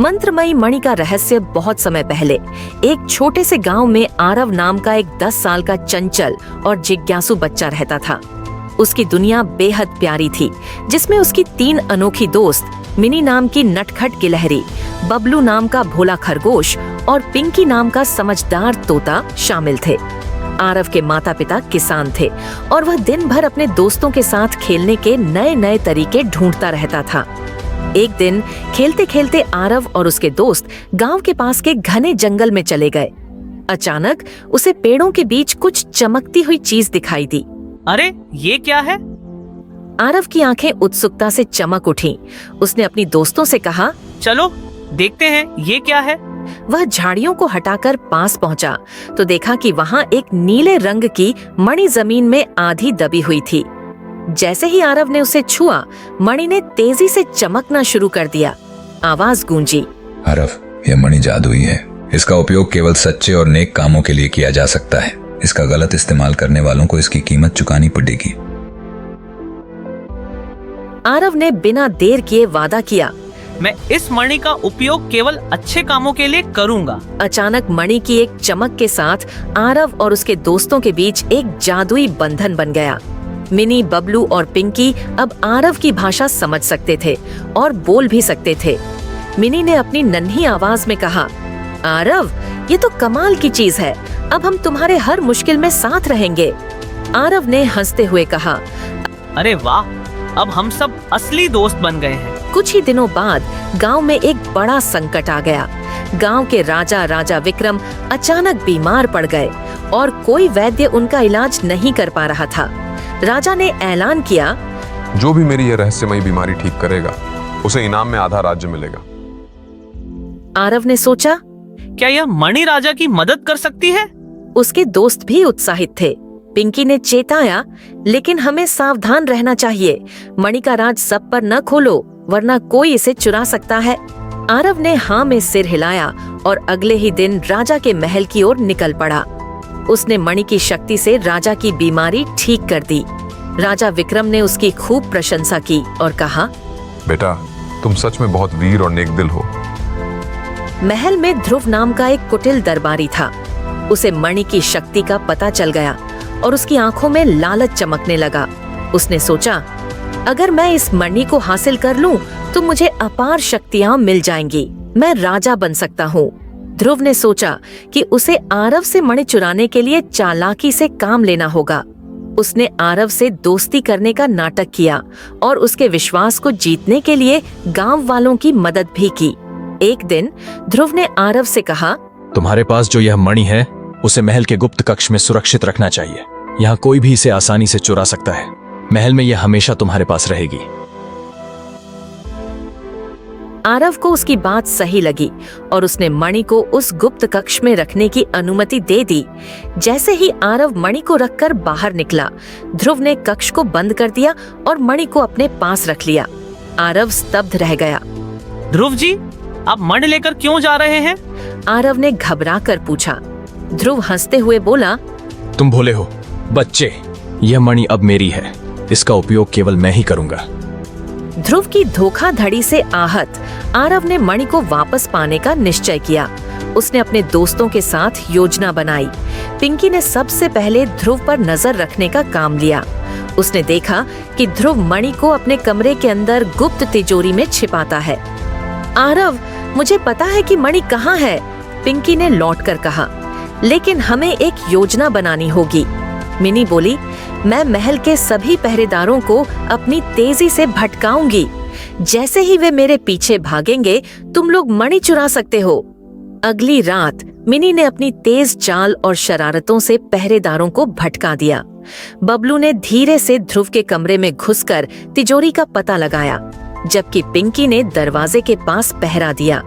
मंत्रमयी मणि का रहस्य बहुत समय पहले एक छोटे से गांव में आरव नाम का एक 10 साल का चंचल और जिज्ञासु बच्चा रहता था। उसकी दुनिया बेहद प्यारी थी, जिसमें उसकी 3 अनोखी दोस्त मिनी नाम की नटखट गिलहरी, बबलू नाम का भोला खरगोश और पिंकी नाम का समझदार तोता शामिल थे। आरव के माता पिता किसान थे और वह दिन भर अपने दोस्तों के साथ खेलने के नए नए तरीके ढूंढता रहता था। एक दिन खेलते खेलते आरव और उसके दोस्त गांव के पास के घने जंगल में चले गए। अचानक उसे पेड़ों के बीच कुछ चमकती हुई चीज दिखाई दी। अरे ये क्या है? आरव की आंखें उत्सुकता से चमक उठीं। उसने अपनी दोस्तों से कहा, चलो देखते हैं ये क्या है। वह झाड़ियों को हटाकर पास पहुंचा तो देखा कि वहां एक नीले रंग की मणि जमीन में आधी दबी हुई थी। जैसे ही आरव ने उसे छुआ, मणि ने तेजी से चमकना शुरू कर दिया। आवाज गूंजी, आरव, यह मणि जादुई है। इसका उपयोग केवल सच्चे और नेक कामों के लिए किया जा सकता है। इसका गलत इस्तेमाल करने वालों को इसकी कीमत चुकानी पड़ेगी। आरव ने बिना देर किए वादा किया, मैं इस मणि का उपयोग केवल अच्छे कामों के लिए करूंगा। अचानक मणि की एक चमक के साथ आरव और उसके दोस्तों के बीच एक जादुई बंधन बन गया। मिनी, बबलू और पिंकी अब आरव की भाषा समझ सकते थे और बोल भी सकते थे। मिनी ने अपनी नन्ही आवाज में कहा, आरव, ये तो कमाल की चीज है। अब हम तुम्हारे हर मुश्किल में साथ रहेंगे। आरव ने हंसते हुए कहा, अरे वाह, अब हम सब असली दोस्त बन गए हैं। कुछ ही दिनों बाद गांव में एक बड़ा संकट आ गया। गांव के राजा विक्रम अचानक बीमार पड़ गए और कोई वैद्य उनका इलाज नहीं कर पा रहा था। राजा ने ऐलान किया, जो भी मेरी यह रहस्यमयी बीमारी ठीक करेगा, उसे इनाम में आधा राज्य मिलेगा। आरव ने सोचा, क्या यह मणि राजा की मदद कर सकती है? उसके दोस्त भी उत्साहित थे। पिंकी ने चेताया, लेकिन हमें सावधान रहना चाहिए। मणि का राज सब पर न खोलो, वरना कोई इसे चुरा सकता है। आरव ने हाँ में सिर हिलाया और अगले ही दिन राजा के महल की ओर निकल पड़ा। उसने मणि की शक्ति से राजा की बीमारी ठीक कर दी। राजा विक्रम ने उसकी खूब प्रशंसा की और कहा, बेटा, तुम सच में बहुत वीर और नेक दिल हो। महल में ध्रुव नाम का एक कुटिल दरबारी था। उसे मणि की शक्ति का पता चल गया और उसकी आंखों में लालच चमकने लगा। उसने सोचा, अगर मैं इस मणि को हासिल कर लूं, तो मुझे अपार शक्तियां मिल जाएंगी। मैं राजा बन सकता हूँ। ध्रुव ने सोचा कि उसे आरव से मणि चुराने के लिए चालाकी से काम लेना होगा। उसने आरव से दोस्ती करने का नाटक किया और उसके विश्वास को जीतने के लिए गांव वालों की मदद भी की। एक दिन ध्रुव ने आरव से कहा, तुम्हारे पास जो यह मणि है, उसे महल के गुप्त कक्ष में सुरक्षित रखना चाहिए। यहाँ कोई भी इसे आसानी से चुरा सकता है। महल में यह हमेशा तुम्हारे पास रहेगी। आरव को उसकी बात सही लगी और उसने मणि को उस गुप्त कक्ष में रखने की अनुमति दे दी। जैसे ही आरव मणि को रखकर बाहर निकला, ध्रुव ने कक्ष को बंद कर दिया और मणि को अपने पास रख लिया। आरव स्तब्ध रह गया। ध्रुव जी, आप मणि लेकर क्यों जा रहे हैं? आरव ने घबरा कर पूछा। ध्रुव हंसते हुए बोला, तुम भोले हो बच्चे, यह मणि अब मेरी है। इसका उपयोग केवल मैं ही करूंगा। ध्रुव की धोखाधड़ी से आहत आरव ने मणि को वापस पाने का निश्चय किया। उसने अपने दोस्तों के साथ योजना बनाई। पिंकी ने सबसे पहले ध्रुव पर नजर रखने का काम लिया। उसने देखा कि ध्रुव मणि को अपने कमरे के अंदर गुप्त तिजोरी में छिपाता है। आरव, मुझे पता है कि मणि कहाँ है, पिंकी ने लौटकर कहा, लेकिन हमें एक योजना बनानी होगी। मिनी बोली, मैं महल के सभी पहरेदारों को अपनी तेजी से भटकाऊंगी। जैसे ही वे मेरे पीछे भागेंगे, तुम लोग मणि चुरा सकते हो। अगली रात मिनी ने अपनी तेज चाल और शरारतों से पहरेदारों को भटका दिया। बबलू ने धीरे से ध्रुव के कमरे में घुसकर तिजोरी का पता लगाया, जबकि पिंकी ने दरवाजे के पास पहरा दिया।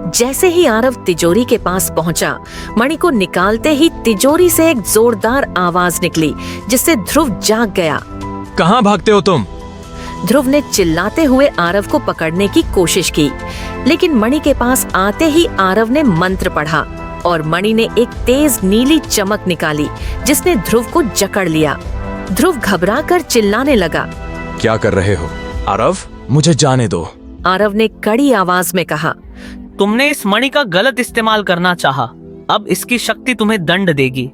जैसे ही आरव तिजोरी के पास पहुंचा, मणि को निकालते ही तिजोरी से एक जोरदार आवाज निकली, जिससे ध्रुव जाग गया। कहाँ भागते हो तुम? ध्रुव ने चिल्लाते हुए आरव को पकड़ने की कोशिश की, लेकिन मणि के पास आते ही आरव ने मंत्र पढ़ा और मणि ने एक तेज नीली चमक निकाली, जिसने ध्रुव को जकड़ लिया। ध्रुव घबराकर चिल्लाने लगा, क्या कर रहे हो? आरव, मुझे जाने दो। आरव ने कड़ी आवाज में कहा, तुमने इस मणि का गलत इस्तेमाल करना चाहा। अब इसकी शक्ति तुम्हें दंड देगी।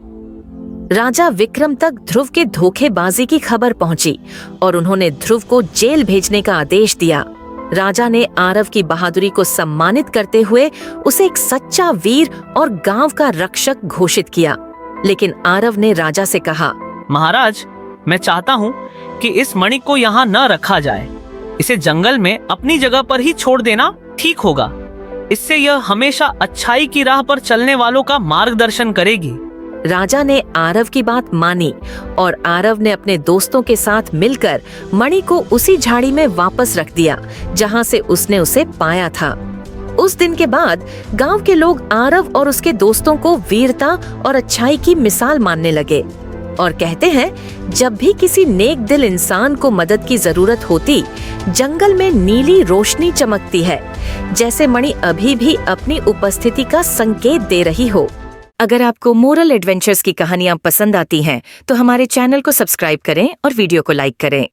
राजा विक्रम तक ध्रुव के धोखेबाजी की खबर पहुंची और उन्होंने ध्रुव को जेल भेजने का आदेश दिया। राजा ने आरव की बहादुरी को सम्मानित करते हुए उसे एक सच्चा वीर और गांव का रक्षक घोषित किया। लेकिन आरव ने राजा से कहा, महाराज, मैं चाहता हूँ कि इस मणि को यहाँ न रखा जाए। इसे जंगल में अपनी जगह पर ही छोड़ देना ठीक होगा। इससे यह हमेशा अच्छाई की राह पर चलने वालों का मार्गदर्शन करेगी। राजा ने आरव की बात मानी और आरव ने अपने दोस्तों के साथ मिलकर मणि को उसी झाड़ी में वापस रख दिया जहां से उसने उसे पाया था। उस दिन के बाद गांव के लोग आरव और उसके दोस्तों को वीरता और अच्छाई की मिसाल मानने लगे और कहते हैं, जब भी किसी नेक दिल इंसान को मदद की जरूरत होती, जंगल में नीली रोशनी चमकती है, जैसे मणि अभी भी अपनी उपस्थिति का संकेत दे रही हो। अगर आपको मोरल एडवेंचर्स की कहानियां पसंद आती हैं, तो हमारे चैनल को सब्सक्राइब करें और वीडियो को लाइक करें।